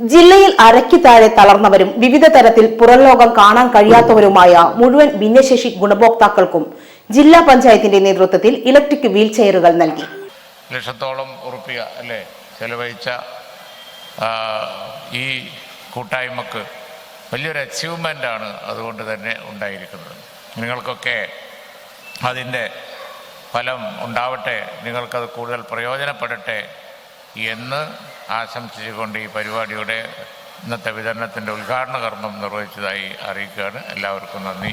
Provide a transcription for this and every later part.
ജില്ലയിൽ അരയ്ക്ക് താഴെ തളർന്നവരും വിവിധ തരത്തിൽ പുറംലോകം കാണാൻ കഴിയാത്തവരുമായ മുഴുവൻ ഭിന്നശേഷി ഗുണഭോക്താക്കൾക്കും ജില്ലാ പഞ്ചായത്തിന്റെ നേതൃത്വത്തിൽ ഇലക്ട്രിക് വീൽ ചെയറുകൾ നൽകി. ലക്ഷത്തോളം ഉറുപ്പിക അല്ലേ ചെലവഴിച്ച ഈ കൂട്ടായ്മക്ക് വലിയൊരു അച്ചീവ്മെൻ്റാണ് അതുകൊണ്ട് തന്നെ ഉണ്ടായിരിക്കുന്നത്. നിങ്ങൾക്കൊക്കെ അതിൻ്റെ ഫലം ഉണ്ടാവട്ടെ, നിങ്ങൾക്കത് കൂടുതൽ പ്രയോജനപ്പെടട്ടെ എന്ന് ആശംസിച്ചുകൊണ്ട് ഈ പരിപാടിയുടെ ഇന്നത്തെ വിതരണത്തിൻ്റെ ഉദ്ഘാടന കർമ്മം നിർവഹിച്ചതായി അറിയിക്കുകയാണ്. എല്ലാവർക്കും നന്ദി.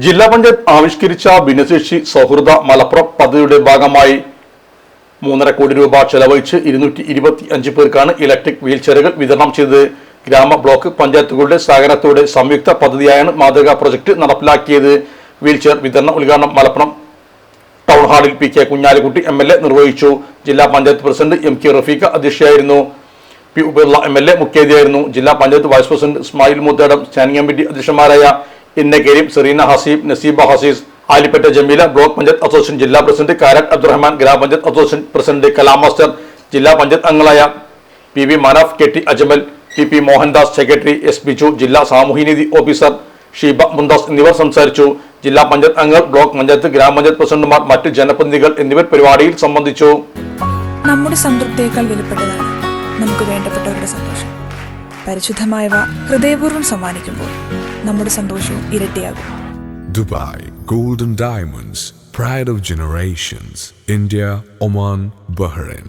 ജില്ലാ പഞ്ചായത്ത് ആവിഷ്കരിച്ച ഭിന്നശേഷി സൗഹൃദ മലപ്പുറം പദ്ധതിയുടെ ഭാഗമായി 3.5 കോടി രൂപ ചെലവഴിച്ച് 225 പേർക്കാണ് ഇലക്ട്രിക് വീൽ ചെയറുകൾ വിതരണം ചെയ്തത്. ഗ്രാമ ബ്ലോക്ക് പഞ്ചായത്തുകളുടെ സഹകരണത്തോടെ സംയുക്ത പദ്ധതിയായാണ് മാതൃകാ പ്രൊജക്ട് നടപ്പിലാക്കിയത്. വീൽ ചെയർ വിതരണ ഉദ്ഘാടനം മലപ്പുറം ടൗൺ ഹാളിൽ PK കുഞ്ഞാലിക്കുട്ടി MLA നിർവഹിച്ചു. ജില്ലാ പഞ്ചായത്ത് പ്രസിഡന്റ് MK റഫീഖ അധ്യക്ഷയായിരുന്നു. P ഉബൈദുള്ള MLA മുഖ്യാതിഥിയായിരുന്നു. ജില്ലാ panchayat vice president Ismail Muthedam, standing committee അധ്യക്ഷന്മാരായ ഇന്ന കരീം, സെറീന ഹസീബ്, നസീബ ഹസീസ്, ആലിപ്പറ്റ ജമീല, ബ്ലോക്ക് പഞ്ചായത്ത് അസോസിയേഷൻ ജില്ലാ പ്രസിഡന്റ് കാരറ്റ് അബ്ദുറഹ്മാൻ, ഗ്രാമപഞ്ചായത്ത് അസോസിയേഷൻ പ്രസിഡന്റ് കലാം മാസ്റ്റർ, ജില്ലാ പഞ്ചായത്ത് അംഗങ്ങളായ PV Manaf, KT Ajmal, PP Mohandas, secretary S Biju, ജില്ലാ സാമൂഹ്യനീതി ഓഫീസർ ഷീബ മുന്താസ് എന്നിവർ സംസാരിച്ചു. ജില്ലാ പഞ്ചായത്ത് അംഗങ്ങൾ, ബ്ലോക്ക് പഞ്ചായത്ത്, ഗ്രാമപഞ്ചായത്ത് പ്രസിഡന്റുമാർ, മറ്റ് ജനപ്രതിനിധികൾ എന്നിവർ പരിപാടിയിൽ സംബന്ധിച്ചു. നമ്മുടെ സംതൃപ്തിയേക്കാൾ വിലപ്പെട്ടതാണ് നമുക്ക് വേണ്ടപ്പെട്ടവരുടെ സന്തോഷം. പരിശുദ്ധമായവ ഹൃദയപൂർവ്വം സമ്മാനിക്കുമ്പോൾ നമ്മുടെ സന്തോഷവും ഇരട്ടിയാകും. Dubai Gold and Diamonds, Pride of Generations, India, Oman, Bahrain.